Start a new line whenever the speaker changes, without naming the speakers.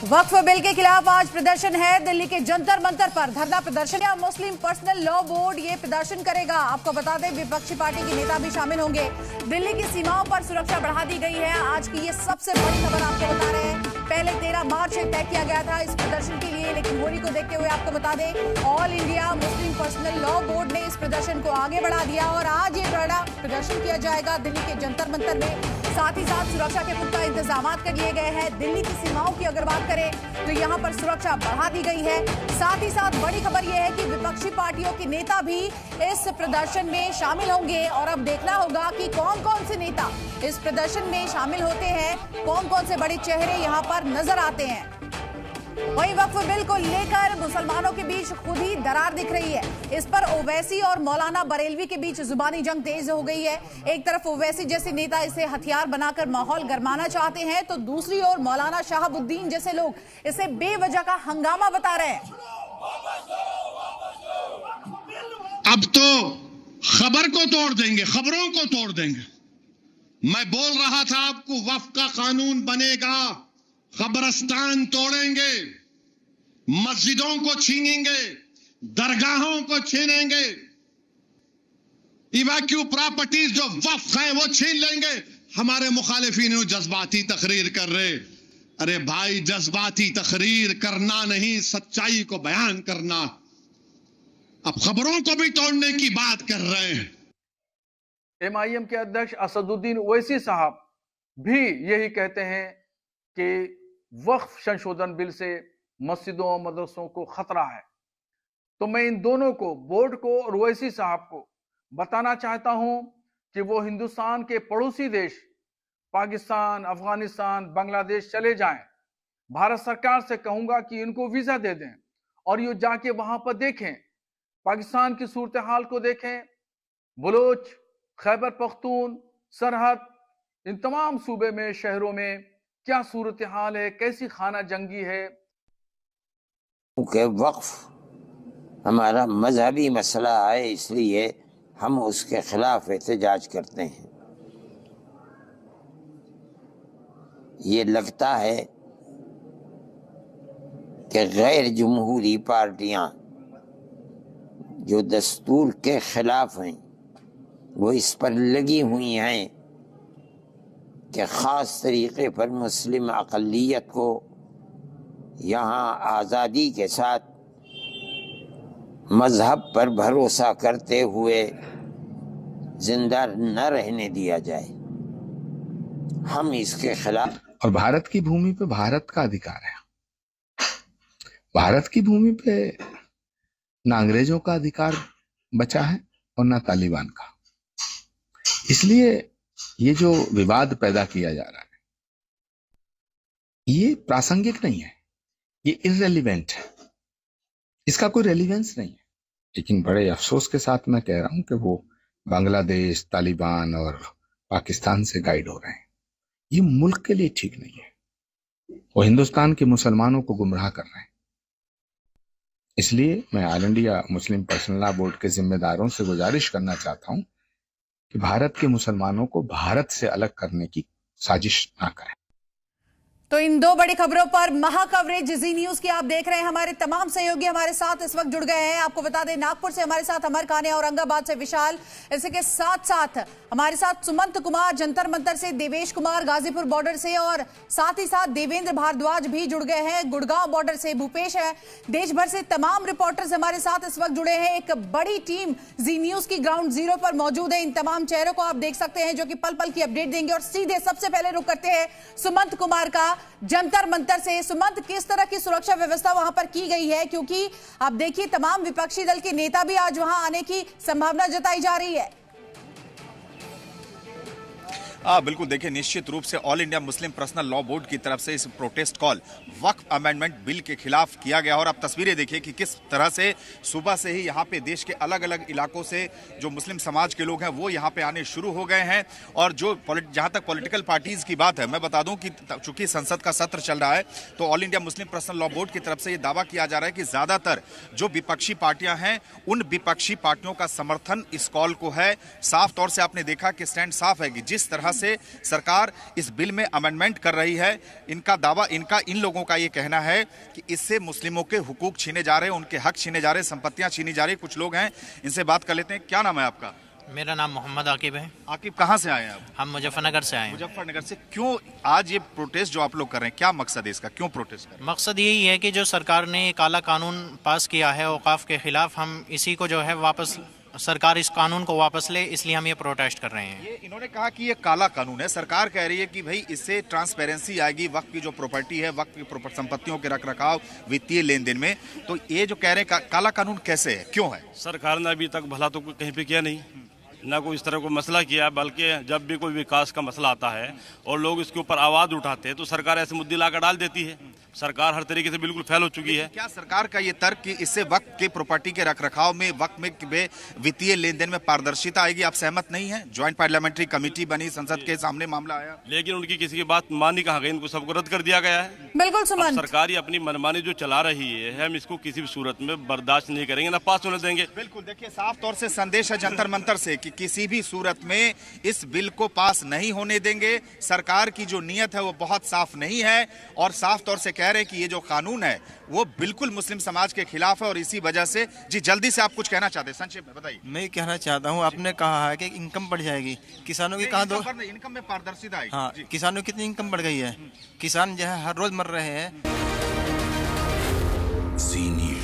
वक्फ bill के खिलाफ आज प्रदर्शन है दिल्ली के जंतर मंतर पर। धरना प्रदर्शन या मुस्लिम पर्सनल लॉ बोर्ड ये प्रदर्शन करेगा। आपको बता दें विपक्षी पार्टी के नेता भी शामिल होंगे। दिल्ली की सीमाओं पर सुरक्षा बढ़ा दी गई है। आज की ये सबसे बड़ी खबर आपको बता रहे हैं। पहले 13 मार्च से तय किया गया था इस प्रदर्शन के लिए, लेकिन होली को देखते हुए आपको बता दें all India Muslim personal law board ने इस प्रदर्शन को आगे बढ़ा दिया और आज ये बड़ा प्रदर्शन किया जाएगा दिल्ली के जंतर मंतर में। साथ ही साथ सुरक्षा के पुख्ता इंतजाम कर लिए गए हैं। दिल्ली की सीमाओं की अगर बात करें तो यहाँ पर सुरक्षा बढ़ा दी गई है। साथ ही साथ बड़ी खबर यह है कि विपक्षी पार्टियों के नेता भी इस प्रदर्शन में शामिल होंगे और अब देखना होगा कि कौन कौन से नेता इस प्रदर्शन में शामिल होते हैं, कौन कौन से बड़े चेहरे यहाँ पर नजर आते हैं। वहीं वक्फ बिल को लेकर मुसलमानों के बीच खुद ही दरार दिख रही है। इस पर ओवैसी और मौलाना बरेलवी के बीच जुबानी जंग तेज हो गई है। एक तरफ ओवैसी जैसे नेता इसे हथियार बनाकर माहौल गरमाना चाहते हैं, तो दूसरी ओर मौलाना शहाबुद्दीन जैसे लोग इसे बेवजह का हंगामा बता रहे हैं।
अब तो खबर को तोड़ देंगे, खबरों को तोड़ देंगे। मैं बोल रहा था आपको वक्फ का कानून बनेगा, कब्रिस्तान तोड़ेंगे, मस्जिदों को छीनेंगे, दरगाहों को छीनेंगे, इवैक्यू प्रॉपर्टीज जो वक्फ है वो छीन लेंगे। हमारे मुखालिफिन जज्बाती तकरीर कर रहे। अरे भाई, जज्बाती तकरीर करना नहीं, सच्चाई को बयान करना। अब खबरों को भी तोड़ने की बात कर रहे हैं।
MIM के अध्यक्ष असदुद्दीन ओवैसी साहब भी यही कहते हैं कि वक्फ संशोधन बिल से मस्जिदों और मदरसों को खतरा है। तो मैं इन दोनों को, बोर्ड को और ओवैसी साहब को बताना चाहता हूं कि वो हिंदुस्तान के पड़ोसी देश पाकिस्तान, अफगानिस्तान, बांग्लादेश चले जाएं। भारत सरकार से कहूंगा कि इनको वीजा दे दें और ये जाके वहां पर देखें, पाकिस्तान की सूरत हाल को देखें। बलोच, खैबर पख्तून, सरहद, इन तमाम सूबे में, शहरों में क्या सूरत हाल है, कैसी खाना जंगी है।
क्योंकि वक्फ हमारा मजहबी मसला है, इसलिए हम उसके खिलाफ एहतजाज करते हैं। ये लगता है कि गैर जमहूरी पार्टियां जो दस्तूर के खिलाफ हैं वो इस पर लगी हुई हैं कि ख़ास तरीके पर मुस्लिम अक़लियत को यहाँ आज़ादी के साथ मज़हब पर भरोसा करते हुए जिंदा न रहने दिया जाए। हम इसके खिलाफ।
और भारत की भूमि पे भारत का अधिकार है। भारत की भूमि पे ना अंग्रेजों का अधिकार बचा है और ना तालिबान का। इसलिए ये जो विवाद पैदा किया जा रहा है ये प्रासंगिक नहीं है, ये इररिलेवेंट है, इसका कोई रेलिवेंस नहीं है। लेकिन बड़े अफसोस के साथ मैं कह रहा हूं कि वो बांग्लादेश, तालिबान और पाकिस्तान से गाइड हो रहे हैं। ये मुल्क के लिए ठीक नहीं है। वो हिंदुस्तान के मुसलमानों को गुमराह कर रहे हैं। इसलिए मैं all India Muslim personal law board के जिम्मेदारों से गुजारिश करना चाहता हूं कि भारत के मुसलमानों को भारत से अलग करने की साजिश ना करें।
तो इन दो बड़ी खबरों पर महा कवरेज जी न्यूज की आप देख रहे हैं। हमारे तमाम सहयोगी हमारे साथ इस वक्त जुड़ गए हैं। आपको बता दें नागपुर से हमारे साथ अमर खान, औरंगाबाद से विशाल, इसी के साथ साथ हमारे साथ सुमंत कुमार जंतर मंतर से, देवेश कुमार गाजीपुर बॉर्डर से और साथ ही साथ देवेंद्र भारद्वाज भी जुड़ गए हैं गुड़गांव बॉर्डर से। भूपेश है, देश भर से तमाम रिपोर्टर्स हमारे साथ इस वक्त जुड़े हैं। एक बड़ी टीम जी न्यूज की ग्राउंड जीरो पर मौजूद है। इन तमाम चेहरों को आप देख सकते हैं जो कि पल पल की अपडेट देंगे। और सीधे सबसे पहले रुक करते हैं सुमंत कुमार का जंतर मंतर से। सुमंत, किस तरह की सुरक्षा व्यवस्था वहां पर की गई है, क्योंकि आप देखिए तमाम विपक्षी दल के नेता भी आज वहां आने की संभावना जताई जा रही है।
बिल्कुल, देखिए निश्चित रूप से all India Muslim personal law board की तरफ से इस प्रोटेस्ट कॉल वक्फ अमेंडमेंट बिल के खिलाफ किया गया। और आप तस्वीरें देखिए कि किस तरह से सुबह से ही यहाँ पे देश के अलग अलग इलाकों से जो मुस्लिम समाज के लोग हैं वो यहाँ पे आने शुरू हो गए हैं। और जो जहाँ तक पॉलिटिकल पार्टीज की बात है, मैं बता दूं कि चूंकि संसद का सत्र चल रहा है तो all India Muslim personal law board की तरफ से ये दावा किया जा रहा है कि ज्यादातर जो विपक्षी पार्टियां हैं उन विपक्षी पार्टियों का समर्थन इस कॉल को है। साफ तौर से आपने देखा कि स्टैंड साफ है कि जिस तरह से सरकार इस बिल में अमेंडमेंट कर रही है। इनका दावा, इन लोगों का ये कहना है कि इससे मुस्लिमों के हुकूक छीने जा रहे हैं, उनके हक छीने जा रहे हैं, संपत्तियां छीनी जा रही। कुछ लोग हैं, इनसे बात कर लेते हैं। क्या नाम है आपका?
मेरा नाम मोहम्मद आकिब है।
आकिब, कहाँ से आए हैं आप?
हम मुजफ्फरनगर से आए हैं।
मुजफ्फरनगर से। क्यों आज ये प्रोटेस्ट जो आप लोग कर रहे हैं, क्या मकसद है इसका, क्यों प्रोटेस्ट कर रहे हैं?
मकसद यही है कि जो सरकार ने काला कानून पास किया है औकाफ के खिलाफ, हम इसी को जो है वापस, सरकार इस कानून को वापस ले, इसलिए हम ये प्रोटेस्ट कर रहे हैं।
ये इन्होंने कहा कि ये काला कानून है। सरकार कह रही है कि भाई इससे ट्रांसपेरेंसी आएगी वक्त की जो प्रॉपर्टी है, वक्त की संपत्तियों के रख रखाव, वित्तीय लेन देन में। तो ये जो कह रहे हैं काला कानून कैसे है, क्यों है?
सरकार ने अभी तक भला तो कहीं पे किया नहीं, ना कोई इस तरह को मसला किया, बल्कि जब भी कोई विकास का मसला आता है और लोग इसके ऊपर आवाज उठाते हैं तो सरकार ऐसे मुद्दे लाकर डाल देती है। सरकार हर तरीके से बिल्कुल फेल हो चुकी है।
क्या सरकार का ये तर्क कि इससे वक्त के प्रॉपर्टी के रखरखाव में, वक्त में वित्तीय लेन देन में पारदर्शिता आएगी, आप सहमत नहीं है? ज्वाइंट पार्लियामेंट्री कमेटी बनी, संसद के सामने मामला आया,
लेकिन उनकी किसी की बात मानी कहाँ गई? इनको सबको रद्द कर दिया गया है।
बिल्कुल सुमन,
सरकार ही अपनी मनमानी जो चला रही है, हम इसको किसी भी सूरत में बर्दाश्त नहीं करेंगे, ना पास होने देंगे।
बिल्कुल, देखिए साफ तौर से संदेश है जंतर मंतर से कि किसी भी सूरत में इस बिल को पास नहीं होने देंगे। सरकार की जो नीयत है वो बहुत साफ नहीं है और साफ तौर से कह रहे हैं कि ये जो कानून है वो बिल्कुल मुस्लिम समाज के खिलाफ है और इसी वजह से। जी जल्दी से आप कुछ कहना चाहते हैं, संक्षेप में बताइए।
मैं कहना चाहता हूँ, आपने कहा है कि इनकम बढ़ जाएगी, किसानों की कहाँ दो,
इनकम में पारदर्शिता आएगी।
हाँ, किसानों की कितनी इनकम बढ़ गई है, किसान जो है हर रोज मर रहे हैं।